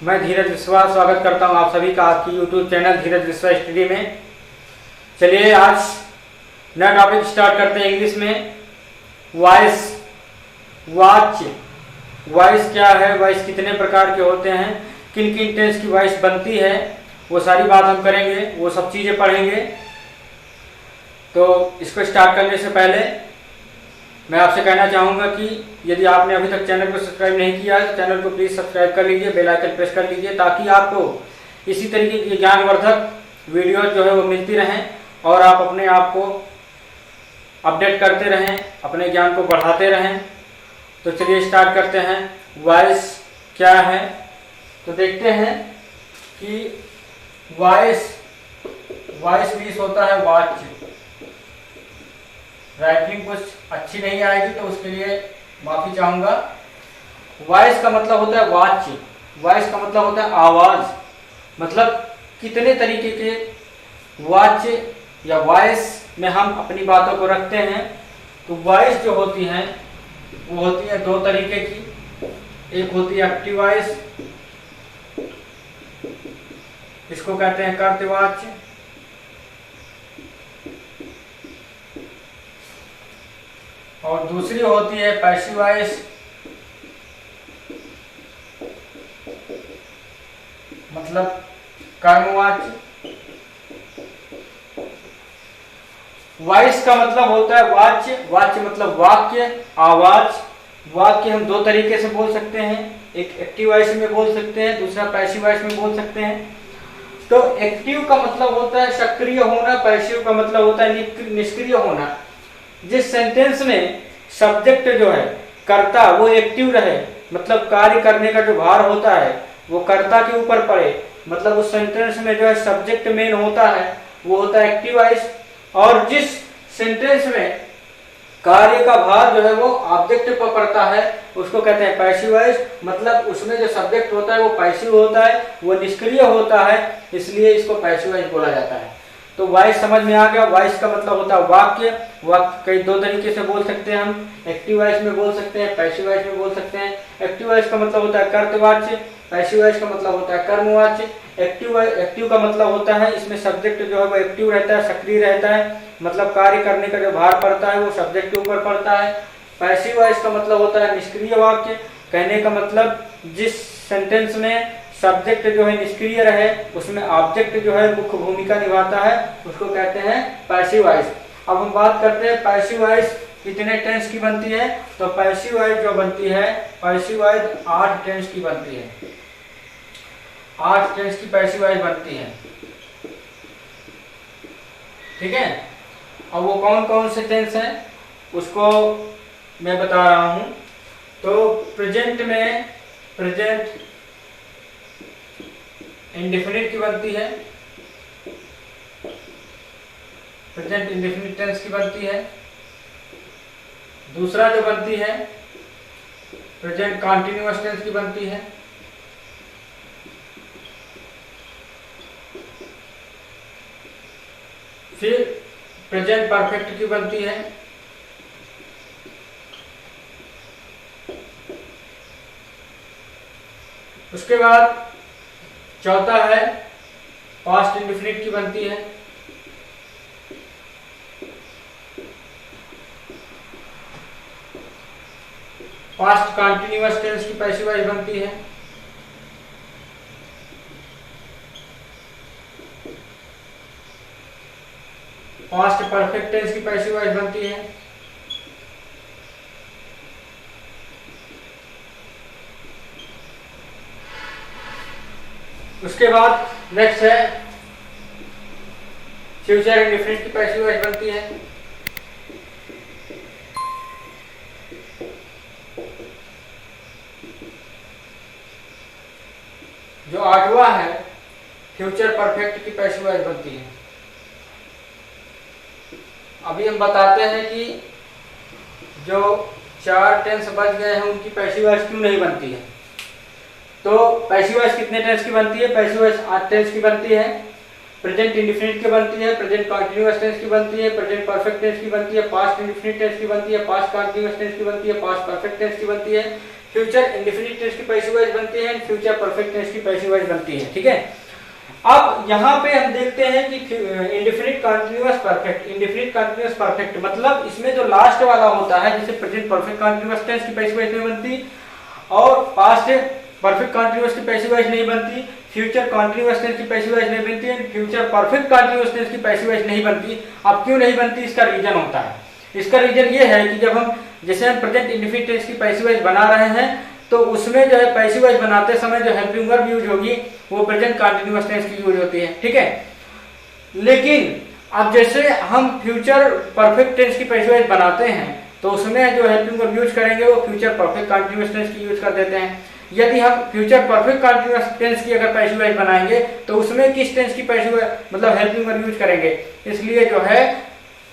मैं धीरज विश्वास स्वागत करता हूं आप सभी का आपकी यूट्यूब चैनल धीरज विश्वास स्टडी में। चलिए आज नया टॉपिक स्टार्ट करते हैं इंग्लिश में। वॉइस, वाच्य। वॉइस क्या है, वॉइस कितने प्रकार के होते हैं, किन किन टेंस की वॉइस बनती है, वो सारी बात हम करेंगे, वो सब चीज़ें पढ़ेंगे। तो इसको स्टार्ट करने से पहले मैं आपसे कहना चाहूँगा कि यदि आपने अभी तक चैनल को सब्सक्राइब नहीं किया है तो चैनल को प्लीज़ सब्सक्राइब कर लीजिए, बेल आइकन प्रेस कर लीजिए, ताकि आपको इसी तरीके की ज्ञानवर्धक वीडियो जो है वो मिलती रहें और आप अपने आप को अपडेट करते रहें, अपने ज्ञान को बढ़ाते रहें। तो चलिए स्टार्ट करते हैं। वॉइस क्या है, तो देखते हैं कि वॉइस मीन्स होता है वाच्य। राइटिंग कुछ अच्छी नहीं आएगी तो उसके लिए माफी चाहूंगा। वॉइस का मतलब होता है वाच्य, वॉइस का मतलब होता है आवाज। मतलब कितने तरीके के वाच्य या वॉइस में हम अपनी बातों को रखते हैं। तो वॉइस जो होती हैं वो होती है दो तरीके की। एक होती है एक्टिव वॉइस, इसको कहते हैं कर्तवाच्य, और दूसरी होती है पैसिव वॉइस, मतलब कर्मवाच्य। वॉइस का मतलब होता है वाच्य, वाच्य मतलब वाक्य, आवाज। वाक्य हम दो तरीके से बोल सकते हैं, एक एक्टिव वॉइस में बोल सकते हैं, दूसरा पैसिव वॉइस में बोल सकते हैं। तो एक्टिव का मतलब होता है सक्रिय होना, पैसिव का मतलब होता है निष्क्रिय होना। जिस सेंटेंस में सब्जेक्ट जो है कर्ता वो एक्टिव रहे, मतलब कार्य करने का जो भार होता है वो कर्ता के ऊपर पड़े, मतलब उस सेंटेंस में जो है सब्जेक्ट मेन होता है वो होता है एक्टिव वॉइस। और जिस सेंटेंस में कार्य का भार जो है वो ऑब्जेक्ट पर पड़ता है उसको कहते हैं पैसिव वॉइस। मतलब उसमें जो सब्जेक्ट होता है वो पैसिव होता है, वो निष्क्रिय होता है, इसलिए इसको पैसिव वॉइस बोला जाता है। तो वॉइस समझ में आ गया। वॉइस का मतलब होता है वाक्य। वाक्य कई दो तरीके से बोल सकते हैं हम, एक्टिव वॉइस में बोल सकते हैं, पैसिव वॉइस में बोल सकते हैं। एक्टिव वॉइस का मतलब होता है कर्तवाच्य, पैसिव वॉइस का मतलब होता है कर्मवाच्य। एक्टिव का मतलब होता है इसमें सब्जेक्ट जो है वो एक्टिव रहता है, सक्रिय रहता है, मतलब कार्य करने का जो भार पड़ता है वो सब्जेक्ट के ऊपर पड़ता है। पैसिव वॉइस का मतलब होता है निष्क्रिय वाक्य। कहने का मतलब जिस सेंटेंस में सब्जेक्ट जो है निष्क्रिय रहे, उसमें ऑब्जेक्ट जो है मुख्य भूमिका निभाता है, उसको कहते हैं पैसिव वॉइस। अब हम बात करते हैं पैसिव वॉइस कितने टेंस की बनती है। तो पैसिव वॉइस जो बनती है, पैसिव वॉइस 8 टेंस की बनती है। 8 टेंस की पैसिव वॉइस बनती है, ठीक है। अब वो कौन कौन से टेंस हैं उसको मैं बता रहा हूं। तो प्रेजेंट में प्रेजेंट इंडेफिनिट की बनती है, प्रेजेंट इंडेफिनिट टेंस की बनती है। दूसरा जो बनती है प्रेजेंट कॉन्टिन्यूअस टेंस की बनती है। फिर प्रेजेंट परफेक्ट की बनती है। उसके बाद चौथा है पास्ट इंडेफिनिट की बनती है। पास्ट कॉन्टिन्यूअस टेंस की पैसिव वॉइस बनती है। पास्ट परफेक्ट टेंस की पैसिव वॉइस बनती है। उसके बाद नेक्स्ट है फ्यूचर इंडेफिनिट की पैसिव वॉइस बनती है। जो 8वां है फ्यूचर परफेक्ट की पैसिव वॉइस बनती है। अभी हम बताते हैं कि जो 4 टेंस बच गए हैं उनकी पैसिव वॉइस क्यों नहीं बनती है। तो पैसिव वॉइस कितने टेंस की बनती है, पैसिव वॉइस 8 टेंस की बनती है। प्रेजेंट इंडेफिनिट की बनती है, प्रेजेंट कंटीन्यूअस टेंस की बनती है, प्रेजेंट परफेक्ट टेंस की बनती है, पास्ट इंडेफिनिट टेंस की बनती है, पास्ट कंटीन्यूअस टेंस की बनती है, पास्ट परफेक्ट टेंस की बनती है, फ्यूचर इंडेफिनिट टेंस की पैसिव वॉइस बनती है, फ्यूचर परफेक्ट टेंस की पैसिव वॉइस बनती है। ठीक है, अब यहाँ पे हम देखते हैं कि indefinite continuous perfect, indefinite continuous perfect मतलब इसमें जो लास्ट वाला होता है, जैसे प्रेजेंट परफेक्ट कंटीन्यूअस टेंस की पैसिव वॉइस नहीं बनती और पास्ट परफेक्ट कंटीन्यूअस की पैसिव वॉइस नहीं बनती, फ्यूचर कंटीन्यूअस टेंस की पैसिव वॉइस नहीं बनती है, फ्यूचर परफेक्ट कंटीन्यूअस टेंस की पैसिव वॉइस नहीं बनती। अब क्यों नहीं बनती, इसका रीजन होता है। इसका रीजन ये है कि जब हम जैसे हम प्रेजेंट इंडेफिनिट टेंस की पैसिव वॉइस बना रहे हैं तो उसमें जो है पैसिव वॉइस बनाते समय जो हेल्पिंग वर्ब यूज होगी वो प्रेजेंट कंटीन्यूअस टेंस की यूज होती है। ठीक है, लेकिन अब जैसे हम फ्यूचर परफेक्ट टेंस की पैसिव वॉइस बनाते हैं तो उसमें जो हेल्पिंग वर्ब यूज करेंगे वो फ्यूचर परफेक्ट कंटीन्यूअस टेंस की यूज कर देते हैं। यदि हम फ्यूचर परफेक्ट कंटीन्यूअस टेंस की अगर पैसिव वॉइस बनाएंगे तो उसमें किस टेंस की पैसिव मतलब हेल्पिंग वर्ब यूज करेंगे, इसलिए जो है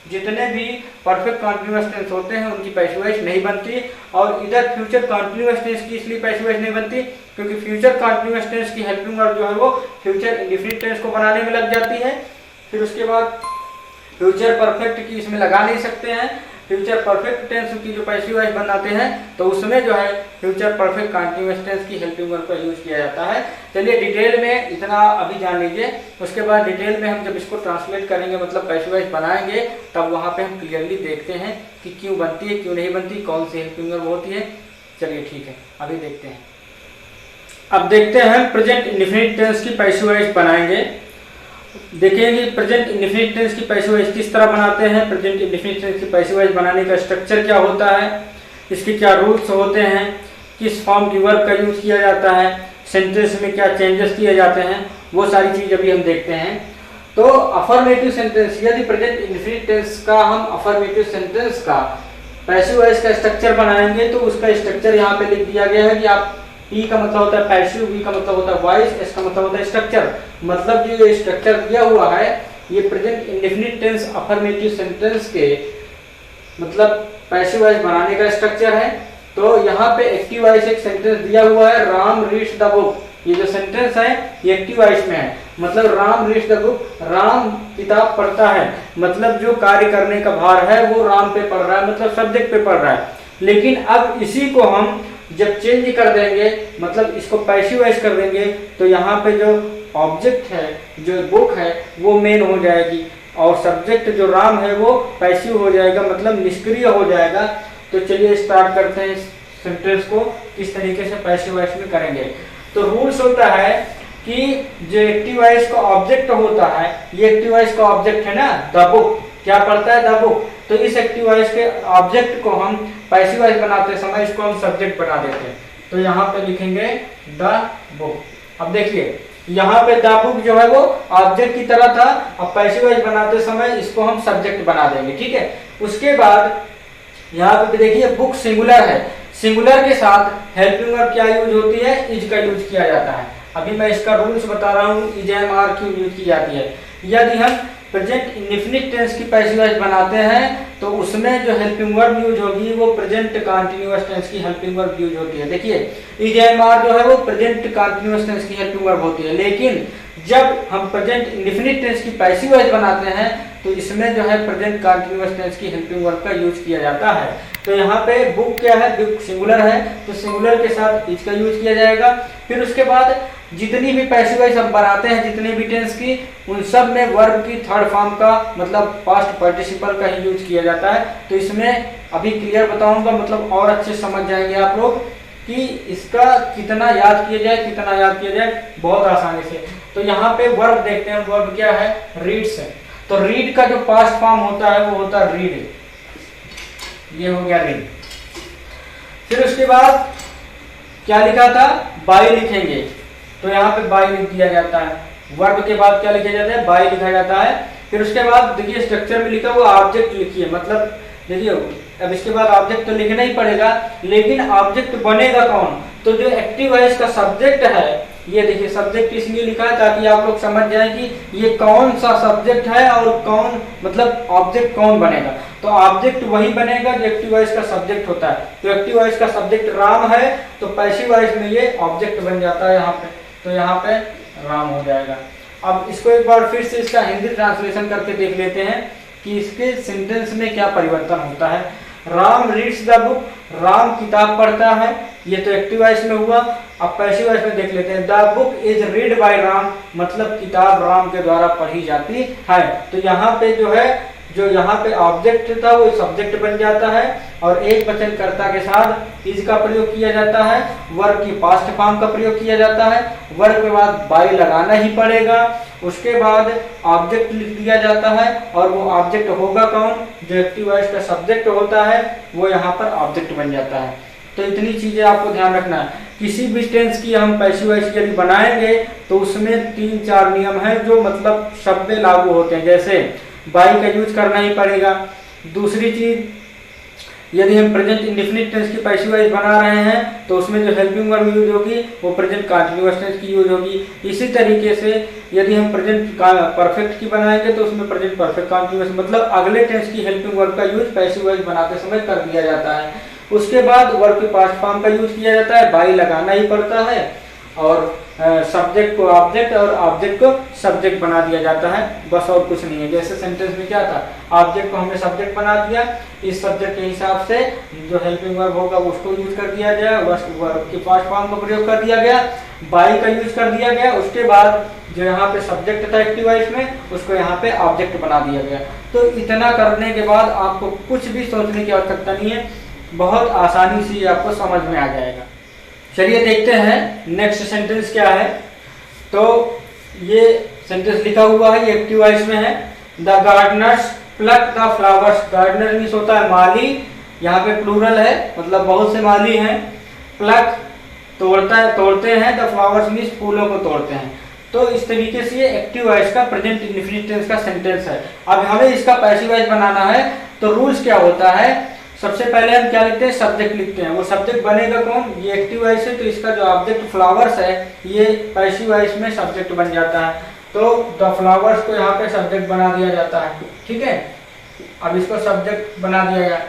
जितने भी परफेक्ट कंटीन्यूअस टेंस होते हैं उनकी पैसिव वॉइस नहीं बनती। और इधर फ्यूचर कंटीन्यूअस टेंस की इसलिए पैसिव वॉइस नहीं बनती क्योंकि फ्यूचर कंटीन्यूअस टेंस की हेल्पिंग वर्ब जो है वो फ्यूचर इंडेफिनिट टेंस को बनाने में लग जाती है। फिर उसके बाद फ्यूचर परफेक्ट की इसमें लगा नहीं सकते हैं, फ्यूचर परफेक्ट टेंस की जो पैसिव वॉइस बनाते हैं तो उसमें जो है फ्यूचर परफेक्ट कंटीन्यूअस टेंस की हेल्पिंग वर्ब का यूज किया जाता है। चलिए डिटेल में इतना अभी जान लीजिए, उसके बाद डिटेल में हम जब इसको ट्रांसलेट करेंगे मतलब पैसिव वॉइस बनाएंगे तब वहाँ पे हम क्लियरली देखते हैं कि क्यों बनती है क्यों नहीं बनती, कौन सी हेल्पिंग वर्ब होती है। चलिए ठीक है, अभी देखते हैं। अब देखते हैं प्रेजेंट इंडेफिनिट टेंस की पैसिव वॉइस बनाएंगे। देखेंगे प्रेजेंट इंडेफिनिट टेंस की पैसिव वॉइस किस तरह बनाते हैं, प्रेजेंट इंडेफिनिट टेंस की पैसिव वॉइस बनाने का स्ट्रक्चर क्या होता है, इसके क्या रूल्स होते हैं, किस फॉर्म की वर्ब का यूज किया जाता है, सेंटेंस में क्या चेंजेस किए जाते हैं, वो सारी चीज अभी हम देखते हैं। तो अफर्मेटिव सेंटेंस, यदि प्रेजेंट इंडेफिनिट टेंस का हम अफर्मेटिव सेंटेंस का पैसिव वॉइस का स्ट्रक्चर बनाएंगे तो उसका स्ट्रक्चर यहाँ पे लिख दिया गया है कि आप P का मतलब होता है पैसिव, V का मतलब होता है वॉइस, S का मतलब होता है स्ट्रक्चर। मतलब ये स्ट्रक्चर दिया हुआ है ये present indefinite tense affirmative sentence के मतलब पैसिव वॉइस बनाने का स्ट्रक्चर है। तो यहाँ पे एक्टिव वॉइस एक सेंटेंस दिया हुआ है, राम रीड्स द बुक। ये जो सेंटेंस है ये एक्टिव वॉइस में है, मतलब Ram reads the book, Ram किताब पढ़ता है, मतलब जो कार्य करने का भार है वो राम पे पड़ रहा है, मतलब सब्जेक्ट पे पड़ रहा है। लेकिन अब इसी को हम जब चेंज कर देंगे मतलब इसको पैसिव वॉइस कर देंगे तो यहाँ पे जो ऑब्जेक्ट है जो बुक है वो मेन हो जाएगी और सब्जेक्ट जो राम है वो पैसिव हो जाएगा, मतलब निष्क्रिय हो जाएगा। तो चलिए स्टार्ट करते हैं इस सेंटेंस को किस तरीके से पैसिव वॉइस में करेंगे। तो रूल्स होता है कि जो एक्टिव वॉइस का ऑब्जेक्ट होता है, ये एक्टिव वॉइस का ऑब्जेक्ट है ना द बुक, क्या पढ़ता है द बुक, तो इस एक्टिव वॉइस के ऑब्जेक्ट को हम पैसिव वॉइस बनाते समय इसको हम सब्जेक्ट बना देते हैं। तो यहाँ पे लिखेंगे द बुक। अब देखिए यहाँ पे द बुक जो है वो ऑब्जेक्ट की तरह था, अब पैसिव वॉइस बनाते समय इसको हम सब्जेक्ट बना देंगे। ठीक है, उसके बाद यहाँ पे देखिए बुक सिंगुलर है, सिंगुलर के साथ हेल्पिंग वर्ब क्या यूज होती है, इज का यूज किया जाता है। अभी मैं इसका रूल्स बता रहा हूँ, इज एम आर क्यों यूज की जाती है। यदि हम प्रेजेंट इंडेफिनिट टेंस की पैसिव वॉइस बनाते हैं तो उसमें जो हेल्पिंग वर्ब यूज होगी वो प्रेजेंट कंटीन्यूअस टेंस की हेल्पिंग वर्ब यूज होती है। देखिए इज एम आर जो है वो प्रेजेंट कंटीन्यूअस टेंस की हेल्पिंग वर्ब होती है, लेकिन जब हम प्रेजेंट इंडेफिनिट टेंस की पैसिव वॉइस बनाते हैं तो इसमें जो है प्रेजेंट कंटीन्यूअस टेंस की हेल्पिंग वर्ब का यूज किया जाता है। तो यहाँ पे बुक क्या है, बुक सिंगुलर है तो सिंगुलर के साथ इज का यूज किया जाएगा। फिर उसके बाद जितनी भी पैसिव वॉइस हम बनाते हैं जितने भी टेंस की, उन सब में वर्ब की थर्ड फॉर्म का मतलब पास्ट पार्टिसिपल का ही यूज किया जाता है। तो इसमें अभी क्लियर बताऊंगा, मतलब और अच्छे समझ जाएंगे आप लोग कि इसका कितना याद किया जाए, कितना याद किया जाए बहुत आसानी से। तो यहाँ पे वर्ब देखते हैं, वर्ब क्या है, रीड्स है। तो रीड का जो पास्ट फॉर्म होता है वो होता है रीड, ये हो गया रीड। फिर उसके बाद क्या लिखा था, बाय लिखेंगे, तो यहाँ पे बाय लिख दिया जाता है। वर्ब के बाद क्या लिखा जाता है, बाय लिखा जाता है। फिर उसके बाद देखिए स्ट्रक्चर में लिखा हुआ ऑब्जेक्ट लिखिए, मतलब देखिए अब इसके बाद ऑब्जेक्ट तो लिखना ही पड़ेगा, लेकिन ऑब्जेक्ट बनेगा कौन, तो जो एक्टिव वॉइस का सब्जेक्ट है, ये देखिए सब्जेक्ट इसलिए लिखा है ताकि आप लोग समझ जाएं कि ये कौन सा सब्जेक्ट है और कौन मतलब ऑब्जेक्ट कौन बनेगा। तो ऑब्जेक्ट वही बनेगा जो एक्टिव वॉइस का सब्जेक्ट होता है। तो एक्टिव वॉइस का सब्जेक्ट राम है तो पैसिव वॉइस में ये ऑब्जेक्ट बन जाता है यहाँ पे, तो यहाँ पे राम हो जाएगा। अब इसको एक बार फिर से इसका हिंदी ट्रांसलेशन करके देख लेते हैं कि इसके सेंटेंस में क्या परिवर्तन होता है। Ram reads the book, Ram किताब पढ़ता है, ये तो एक्टिव वॉइस में हुआ। अब पैसिव वॉइस में देख लेते हैं, the book is read by Ram, मतलब किताब राम के द्वारा पढ़ी जाती है। तो यहाँ पे जो यहाँ पे ऑब्जेक्ट था वो सब्जेक्ट बन जाता है और एक वचनकर्ता के साथ इज का प्रयोग किया जाता है, वर्ब की पास्ट फॉर्म का प्रयोग किया जाता है, वर्ब के बाद बाय लगाना ही पड़ेगा, उसके बाद ऑब्जेक्ट लिख दिया जाता है और वो ऑब्जेक्ट होगा कौन, जो एक्टिव वॉइस का सब्जेक्ट होता है वो यहाँ पर ऑब्जेक्ट बन जाता है। तो इतनी चीजें आपको ध्यान रखना है। किसी भी टेंस की हम पैसिव वॉइस यदि बनाएंगे तो उसमें 3-4 नियम है जो मतलब शब्द पे लागू होते हैं। जैसे बाई का यूज करना ही पड़ेगा। दूसरी चीज, यदि हम प्रेजेंट इंडेफिनिट टेंस की पैसिव वॉइस बना रहे हैं तो उसमें जो हेल्पिंग वर्ब यूज होगी वो प्रेजेंट कंटीन्यूअस टेंस की यूज होगी। इसी तरीके से यदि हम प्रेजेंट परफेक्ट की बनाएंगे तो उसमें प्रेजेंट परफेक्ट कंटीन्यूअस मतलब अगले टेंस की हेल्पिंग वर्ब का यूज पैसिव वॉइस बनाते समय कर दिया जाता है। उसके बाद वर्ब के पास्ट फॉर्म का यूज किया जाता है, बाई लगाना ही पड़ता है और सब्जेक्ट को ऑब्जेक्ट और ऑब्जेक्ट को सब्जेक्ट बना दिया जाता है, बस और कुछ नहीं है। जैसे सेंटेंस में क्या था, ऑब्जेक्ट को हमने सब्जेक्ट बना दिया, इस सब्जेक्ट के हिसाब से जो हेल्पिंग वर्ब होगा उसको यूज कर दिया गया, वर्ब के पास्ट फॉर्म का प्रयोग कर दिया गया, बाई का यूज कर दिया गया, उसके बाद जो यहाँ पे सब्जेक्ट था एक्टिव वॉइस में उसको यहाँ पे ऑब्जेक्ट बना दिया गया। तो इतना करने के बाद आपको कुछ भी सोचने की आवश्यकता नहीं है, बहुत आसानी से आपको समझ में आ जाएगा। चलिए देखते हैं नेक्स्ट सेंटेंस क्या है। तो ये सेंटेंस लिखा हुआ है, ये एक्टिव वॉइस में है। The gardeners pluck the flowers, gardener means होता है माली, यहाँ पे प्लूरल है मतलब बहुत से माली हैं। प्लक तोड़ते हैं, द फ्लावर्स मीन्स फूलों को तोड़ते हैं। तो इस तरीके से ये एक्टिव वॉइस का प्रेजेंट इंडेफिनिट टेंस का सेंटेंस है। अब हमें इसका पैसिव वॉइस बनाना है तो रूल्स क्या होता है, सबसे पहले हम क्या लिखते हैं, सब्जेक्ट लिखते हैं। वो सब्जेक्ट बनेगा कौन, ये एक्टिव वॉइस है तो इसका जो ऑब्जेक्ट फ्लावर्स है ये पैसिव वॉइस में सब्जेक्ट बन जाता है। तो द फ्लावर्स को यहाँ पे सब्जेक्ट बना दिया जाता है, ठीक है। अब इसको सब्जेक्ट बना दिया गया।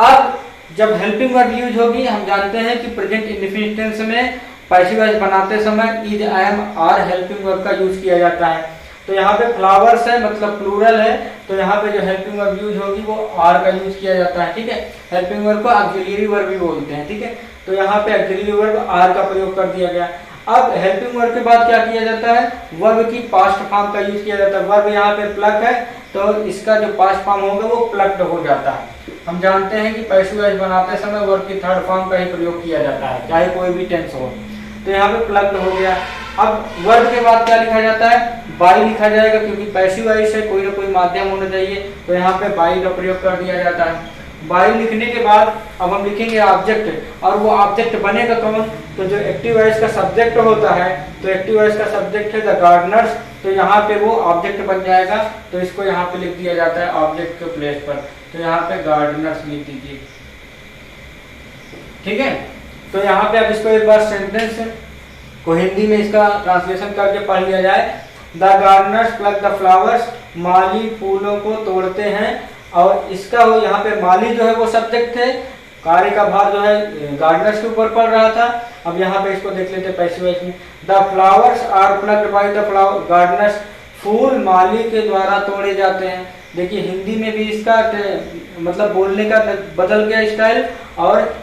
अब जब हेल्पिंग वर्ब यूज होगी, हम जानते हैं कि प्रेजेंट इंडेफिनिट टेंस में पैसिव वॉइस बनाते समय is, I am, are helping verb का यूज किया जाता है। तो यहाँ पे फ्लावर्स है मतलब प्लूरल है, तो यहाँ पे जो हेल्पिंग वर्ब यूज होगी वो आर का यूज किया जाता है, ठीक है। हेल्पिंग वर्ब को ऑक्सिलरी वर्ब भी बोलते हैं, ठीक है। तो यहाँ पे ऑक्सिलरी वर्ब आर का प्रयोग कर दिया गया। अब हेल्पिंग वर्ब के बाद क्या किया जाता है, वर्ब की पास्ट फॉर्म का यूज किया जाता है। वर्ब यहाँ पे प्लक है तो इसका जो पास्ट फॉर्म होगा वो प्लक्ड हो जाता है। हम जानते हैं कि पैसिव वॉइस बनाते समय वर्ब की थर्ड फॉर्म का ही प्रयोग किया जाता है, चाहे कोई भी टेंस हो। तो यहाँ पे प्लक्ड हो गया। अब वर्ब के बाद क्या लिखा जाता है, बाई लिखा जाएगा, क्योंकि पैसिव वॉइस है, कोई ना कोई माध्यम होना चाहिए, तो यहाँ पे बाई का प्रयोग कर दिया जाता है। बाई लिखने के बाद अब हम लिखेंगे ऑब्जेक्ट, और वो ऑब्जेक्ट बनेगा कौन, तो जो एक्टिव वॉइस का सब्जेक्ट होता है, तो एक्टिव वॉइस का सब्जेक्ट है द गार्डनर्स, तो यहाँ पे वो ऑब्जेक्ट बन जाएगा। तो इसको यहाँ पे लिख दिया जाता है ऑब्जेक्ट के प्लेस पर, तो यहाँ पे गार्डनर्स लिख दीजिए, ठीक है। तो यहाँ पे अब इसको एक बार सेंटेंस को हिंदी में इसका ट्रांसलेशन करके पढ़ लिया जाए। The gardeners pluck the flowers, माली फूलों को तोड़ते हैं। और इसका वो यहाँ पे माली जो है वो सब्जेक्ट है, कार्य का भार जो है गार्डनर्स के ऊपर पड़ रहा था। अब यहाँ पे इसको देख लेते हैं पैसिव वॉइस में। The flowers are plucked by the flower gardeners, फूल माली के द्वारा तोड़े जाते हैं। देखिए हिंदी में भी इसका मतलब बोलने का बदल गया स्टाइल, और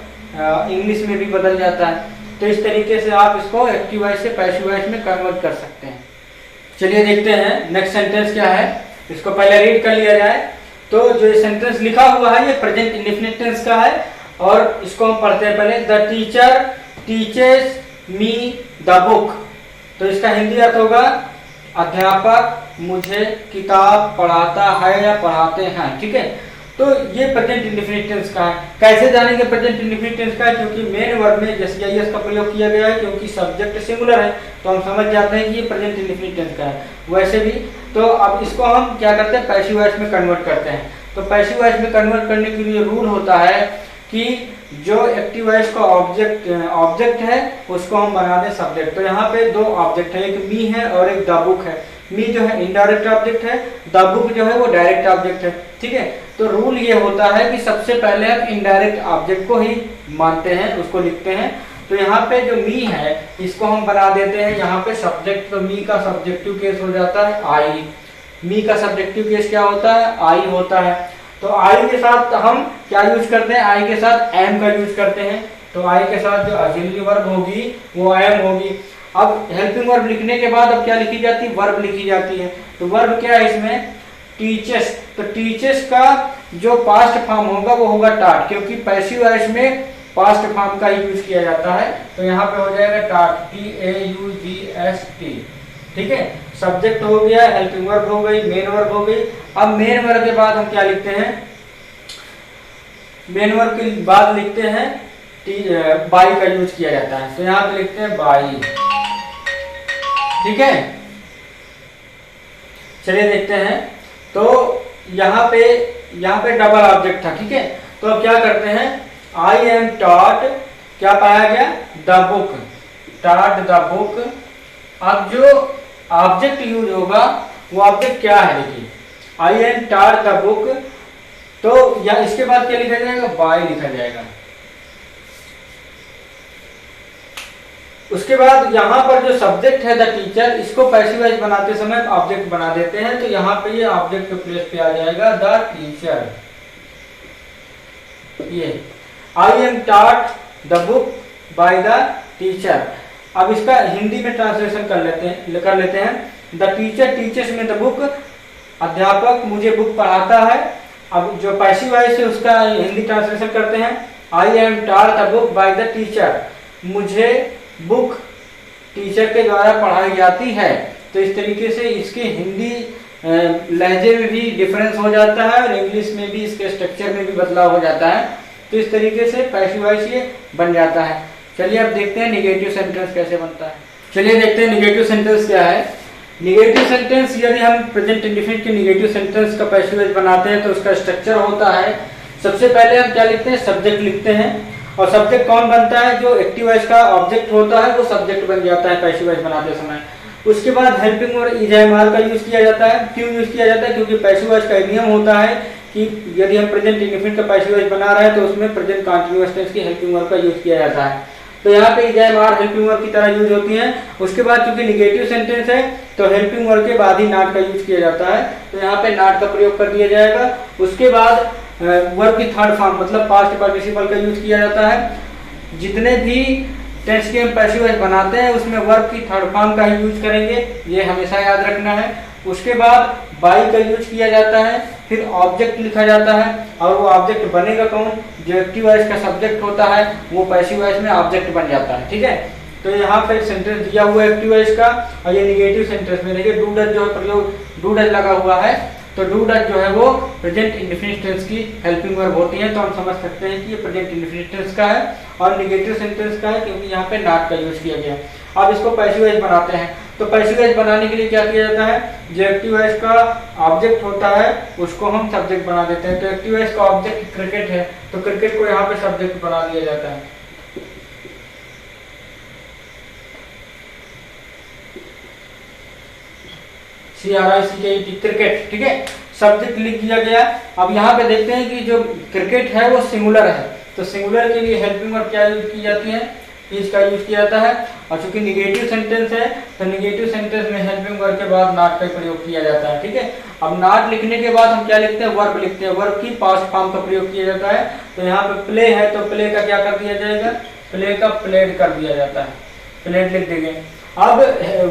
इंग्लिश में भी बदल जाता है। तो इस तरीके से आप इसको एक्टिव वॉइस से पैसिव वॉइस में कन्वर्ट कर सकते हैं। चलिए देखते हैं नेक्स्ट सेंटेंस क्या है, इसको पहले रीड कर लिया जाए। तो जो ये सेंटेंस लिखा हुआ है ये प्रेजेंट इंडेफिनिट टेंस का है, और इसको हम पढ़ते हैं पहले। The teacher teachers me the book, तो इसका हिंदी अर्थ होगा अध्यापक मुझे किताब पढ़ाता है या पढ़ाते हैं, ठीक है। तो ये प्रेजेंट इंडेफिनिट टेंस का है। कैसे जानेंगे प्रेजेंट इंडेफिनिट टेंस का है, क्योंकि मेन वर्ब में एस का प्रयोग किया गया है, क्योंकि सब्जेक्ट सिंगुलर है, तो हम समझ जाते हैं कि ये प्रेजेंट इंडेफिनिट टेंस का है। वैसे भी तो अब इसको हम क्या करते हैं, पैसिव वॉइस में कन्वर्ट करते हैं। तो पैसिव वॉइस में कन्वर्ट करने के लिए रूल होता है कि जो एक्टिव वॉइस का ऑब्जेक्ट है उसको हम बना दें सब्जेक्ट। तो यहाँ पे दो ऑब्जेक्ट है, एक मी है और एक द बुक है। मी जो है इनडायरेक्ट ऑब्जेक्ट है, द बुक जो है वो डायरेक्ट ऑब्जेक्ट है, ठीक है। तो रूल ये होता है कि सबसे पहले हम इनडायरेक्ट ऑब्जेक्ट को ही मानते हैं, उसको लिखते हैं। तो यहाँ पे जो मी है इसको हम बना देते हैं यहाँ पे सब्जेक्ट, तो मी का सब्जेक्टिव केस हो जाता है आई। मी का सब्जेक्टिव केस क्या होता है? आई होता है। तो आई के साथ हम क्या यूज करते हैं? आई के साथ एम का यूज करते हैं। तो आई के साथ जो ऑक्सिलरी वर्ब होगी वो एम होगी। अब हेल्पिंग वर्ब लिखने के बाद अब क्या लिखी जाती है? वर्ब लिखी जाती है। तो वर्ब क्या है इसमें? टीचर्स। तो टीचर्स का जो पास्ट फॉर्म होगा वो होगा टाट, क्योंकि पैसिव वॉइस में पास्ट फॉर्म का ही यूज किया जाता है। तो यहाँ पे हो जाएगा टाट, TAUGST। ठीक है, सब्जेक्ट हो गया, हेल्पिंग वर्ब हो गई, मेन वर्ब हो गई। अब मेन वर्ब के बाद हम क्या लिखते हैं? मेन वर्ब के बाद लिखते हैं बाई का यूज किया जाता है। तो यहाँ पे लिखते हैं बाई। ठीक है, चलिए देखते हैं। तो यहाँ पे डबल ऑब्जेक्ट था। ठीक है, तो अब क्या करते हैं? आई एम टॉट, क्या पाया गया? The book, taught the book. अब जो ऑब्जेक्ट यूज होगा वो ऑब्जेक्ट क्या है? देखिए, I am taught the book. तो या इसके बाद क्या लिखा जाएगा? बाय लिखा जाएगा। उसके बाद यहाँ पर जो सब्जेक्ट है द टीचर, इसको पैसिव वॉइस बनाते समय ऑब्जेक्ट बना देते हैं। तो यहाँ पे ये ऑब्जेक्ट के प्लेस पे आ जाएगा द टीचर। ये I am taught the book by the teacher. अब इसका हिंदी में ट्रांसलेशन कर लेते हैं। द टीचर टीचर्स में द बुक, अध्यापक मुझे बुक पढ़ाता है। अब जो पैसिव वॉइस है उसका हिंदी ट्रांसलेशन करते हैं। I am taught the book by the teacher, मुझे बुक टीचर के द्वारा पढ़ाई जाती है। तो इस तरीके से इसके हिंदी लहजे में भी डिफरेंस हो जाता है और इंग्लिश में भी इसके स्ट्रक्चर में भी बदलाव हो जाता है। तो इस तरीके से पैसिव वॉइस ये बन जाता है। चलिए अब देखते हैं निगेटिव सेंटेंस कैसे बनता है। चलिए देखते हैं निगेटिव सेंटेंस क्या है। निगेटिव सेंटेंस, यदि हम प्रेजेंट इंडेफिनिट के निगेटिव सेंटेंस का पैसिव वॉइस बनाते हैं तो उसका स्ट्रक्चर होता है, सबसे पहले हम क्या लिखते हैं? सब्जेक्ट लिखते हैं। और सब्जेक्ट कौन बनता है? जो एक्टिव वॉइस का ऑब्जेक्ट होता है वो सब्जेक्ट बन जाता है पैसिव वॉइस बनाते समय। उसके बाद हेल्पिंग और इज-एम-आर का यूज किया जाता है। क्यों यूज किया जाता है? क्योंकि पैसिव वॉइस का नियम होता है कि यदि हम प्रेजेंट इंडेफिनिट का पैसिव वॉइस बना रहे हैं तो उसमें प्रेजेंट कंटीन्यूअस टेंस की हेल्पिंग वर्ब का यूज किया जाता है। तो यहाँ पे इज-एम-आर हेल्पिंग वर्ब की तरह यूज होती है। उसके बाद क्योंकि निगेटिव सेंटेंस है तो हेल्पिंग वर्ब के बाद ही नॉट का यूज किया जाता है। तो यहाँ पे नॉट का प्रयोग कर दिया जाएगा। उसके बाद वर्ब की थर्ड फॉर्म मतलब पास्ट पार्टिसिपल का यूज किया जाता है। जितने भी टेंस के हम पैसिव वॉइस बनाते हैं उसमें वर्ब की थर्ड फॉर्म का ही यूज करेंगे, ये हमेशा याद रखना है। उसके बाद बाई का यूज किया जाता है, फिर ऑब्जेक्ट लिखा जाता है और वो ऑब्जेक्ट बनेगा कौन? जो एक्टिव वॉइस का सब्जेक्ट होता है वो पैसिव वॉइस में ऑब्जेक्ट बन जाता है। ठीक है, तो यहाँ पे सेंटेंस दिया हुआ है एक्टिव वॉइस का और ये निगेटिव सेंटेंस में देखिए डू डज जो है प्रयोग डू डज लगा हुआ है। तो डू डज जो है वो प्रेजेंट इंडेफिनिट टेंस की हेल्पिंग वर्ब होती है। तो हम समझ सकते हैं कि ये प्रेजेंट इंडेफिनिट टेंस का है और निगेटिव सेंटेंस का है क्योंकि यहाँ पे नॉट का यूज किया गया। अब इसको पैसिव वॉइस बनाते हैं। तो पैसिव वॉइस बनाने के लिए क्या किया जाता है? जो एक्टिव वॉइस का ऑब्जेक्ट होता है उसको हम सब्जेक्ट बना देते हैं। तो एक्टिव वॉइस का ऑब्जेक्ट क्रिकेट है तो क्रिकेट को यहाँ पे सब्जेक्ट बना दिया जाता है। CRICKET cricket. ठीक है, सब्जेक्ट लिख दिया गया। अब यहाँ पे देखते हैं कि जो क्रिकेट है वो सिंगुलर है। तो सिंगुलर के लिए हेल्पिंग वर्ब क्या यूज की जाती है? इज का यूज किया जाता है। और चूंकि निगेटिव सेंटेंस है तो निगेटिव सेंटेंस में हेल्पिंग वर्ब के बाद नॉट का प्रयोग किया जाता है। ठीक है, अब नॉट लिखने के बाद हम क्या लिखते हैं? वर्ब लिखते हैं। वर्ब की पास्ट फॉर्म का प्रयोग किया जाता है। तो यहाँ पे प्ले है तो प्ले का क्या कर दिया जाएगा? प्ले का प्लेड कर दिया जाता है, प्लेड लिख देंगे। अब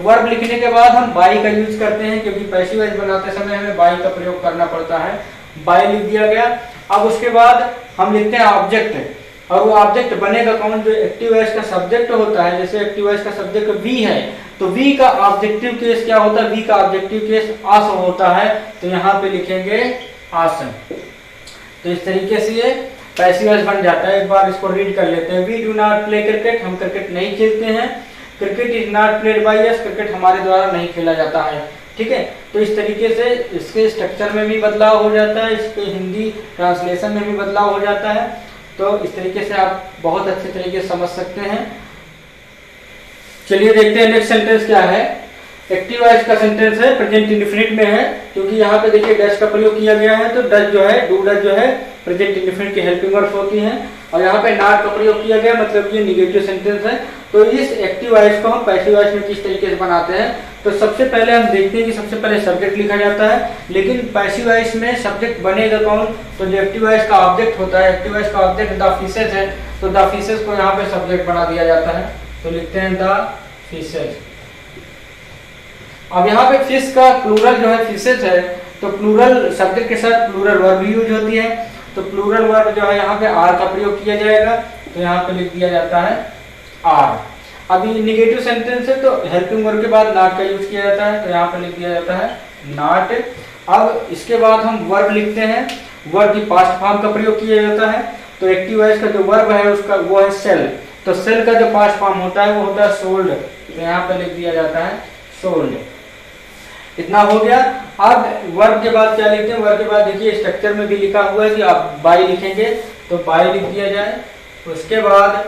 वर्ब लिखने के बाद हम बाई का यूज करते हैं क्योंकि पैसिव वॉइस बनाते समय हमें बाई का प्रयोग करना पड़ता है। बाई लिख दिया गया। अब उसके बाद हम लिखते हैं ऑब्जेक्ट और वो ऑब्जेक्ट बनेगा कौन? जो एक्टिव वॉइस का सब्जेक्ट होता है। जैसे एक्टिव वॉइस का सब्जेक्ट वी है तो वी का ऑब्जेक्टिव केस क्या होता है? वी का ऑब्जेक्टिव केस आस होता है। तो यहाँ पे लिखेंगे आस। तो इस तरीके से ये पैसिव वॉइस बन जाता है। एक बार इसको रीड कर लेते हैं। We do not play cricket, हम क्रिकेट नहीं खेलते हैं। Cricket is not played by us, cricket हमारे द्वारा नहीं खेला जाता है। ठीक है, तो इस तरीके से इसके स्ट्रक्चर में भी बदलाव हो जाता है, इसके हिंदी ट्रांसलेशन में भी बदलाव हो जाता है। तो इस तरीके से आप बहुत अच्छे तरीके से समझ सकते हैं। चलिए देखते हैं नेक्स्ट सेंटेंस क्या है। एक्टिव वॉइस का सेंटेंस है प्रेजेंट इंडेफिनिट में है, क्योंकि यहाँ पे देखिए डज का प्रयोग किया गया है, तो डज जो है, डू डज जो है प्रेजेंट इंडेफिनिट की हेल्पिंग वर्ब्स होती हैं, और यहाँ पे नॉट का प्रयोग किया गया, मतलब ये निगेटिव सेंटेंस है। तो इस एक्टिव वॉइस को हम पैसिव वॉइस में किस तरीके से बनाते हैं, तो सबसे पहले हम देखते हैं कि सबसे पहले सब्जेक्ट लिखा जाता है, लेकिन पैसिव वॉइस में सब्जेक्ट बनेगा कौन, तो जो एक्टिव वॉइस का ऑब्जेक्ट होता है, एक्टिव वॉइस का ऑब्जेक्ट द फिशेज है, तो द फिशेज को यहाँ पे सब्जेक्ट बना दिया जाता है, तो लिखते हैं द फिशेज। अब यहाँ पे फिश का प्लूरल जो है फिशेज है, तो प्लूरल सब्जेक्ट के साथ प्लूरल वर्ब भी यूज होती है, तो प्लूरल वर्ब जो है यहाँ पे आर का प्रयोग किया जाएगा, तो यहाँ पे लिख दिया जाता है आर। अब ये निगेटिव सेंटेंस है, तो हेल्पिंग वर्ब के बाद नॉट का यूज किया जाता है, तो यहाँ पे लिख दिया जाता है नॉट। अब इसके बाद हम वर्ब लिखते हैं, वर्ब की पास्ट फॉर्म का प्रयोग किया जाता है, तो एक्टिव वॉइस का जो वर्ब है उसका वो है सेल, तो सेल का जो पास्ट फॉर्म होता है वो होता है सोल्ड, तो यहाँ पे लिख दिया जाता है सोल्ड। इतना हो गया। अब वर्ब के बाद क्या लिखते हैं, वर्ब के बाद देखिए स्ट्रक्चर में भी लिखा हुआ है कि आप बाय लिखेंगे, तो बाय लिख दिया जाए। उसके बाद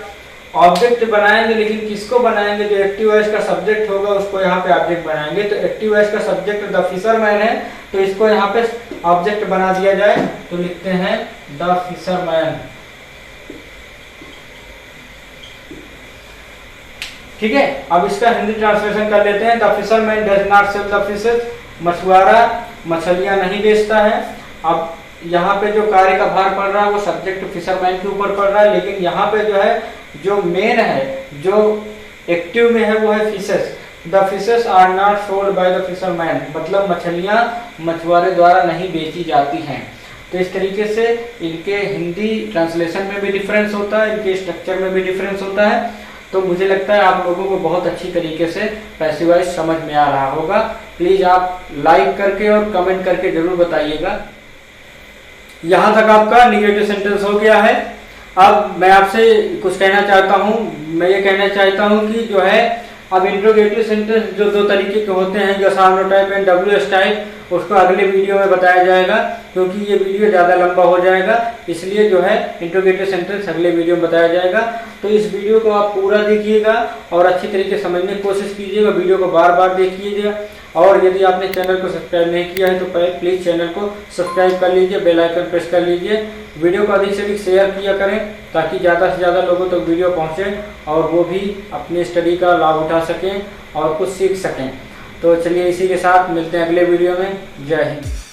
ऑब्जेक्ट बनाएंगे, लेकिन किसको बनाएंगे, जो एक्टिव वॉइस का सब्जेक्ट होगा उसको यहाँ पे ऑब्जेक्ट बनाएंगे, तो एक्टिव वॉइस का सब्जेक्ट द फिशरमैन है, तो इसको यहाँ पे ऑब्जेक्ट बना दिया जाए, तो लिखते हैं द फिशरमैन। ठीक है, अब इसका हिंदी ट्रांसलेशन कर लेते हैं। The fisherman does not sell the fishes, मछुआरा मछलियां नहीं बेचता है। अब यहाँ पे जो कार्य का भार पड़ रहा है वो सब्जेक्ट फिशरमैन के ऊपर पड़ रहा है, लेकिन यहाँ पे जो है जो मेन है, जो एक्टिव में है वो है fishes. The fishes are not sold by the fisherman, मतलब मछलियां मछुआरे द्वारा नहीं बेची जाती हैं। तो इस तरीके से इनके हिंदी ट्रांसलेशन में भी डिफरेंस होता है, इनके स्ट्रक्चर में भी डिफरेंस होता है। तो मुझे लगता है आप लोगों को बहुत अच्छी तरीके से पैसिव वॉइस समझ में आ रहा होगा। प्लीज आप लाइक करके और कमेंट करके जरूर बताइएगा। यहाँ तक आपका निगेटिव सेंटेंस हो गया है। अब मैं आपसे कुछ कहना चाहता हूँ, मैं ये कहना चाहता हूँ कि जो है अब इंट्रोगेटिव सेंटेंस जो दो तरीके के होते हैं, जो sound type and WS type, उसको अगले वीडियो में बताया जाएगा, क्योंकि ये वीडियो ज़्यादा लंबा हो जाएगा, इसलिए जो है इंट्रोगेटिव सेंटेंस अगले वीडियो में बताया जाएगा। तो इस वीडियो को आप पूरा देखिएगा और अच्छी तरीके से समझने की कोशिश कीजिएगा, वीडियो को बार बार देखिएगा। और यदि आपने चैनल को सब्सक्राइब नहीं किया है तो प्लीज़ चैनल को सब्सक्राइब कर लीजिए, बेल आइकन प्रेस कर लीजिए। वीडियो को अधिक से अधिक शेयर किया करें ताकि ज़्यादा से ज़्यादा लोगों तक वीडियो पहुँचे और वो भी अपनी स्टडी का लाभ उठा सकें और कुछ सीख सकें। तो चलिए इसी के साथ मिलते हैं अगले वीडियो में। जय हिंद।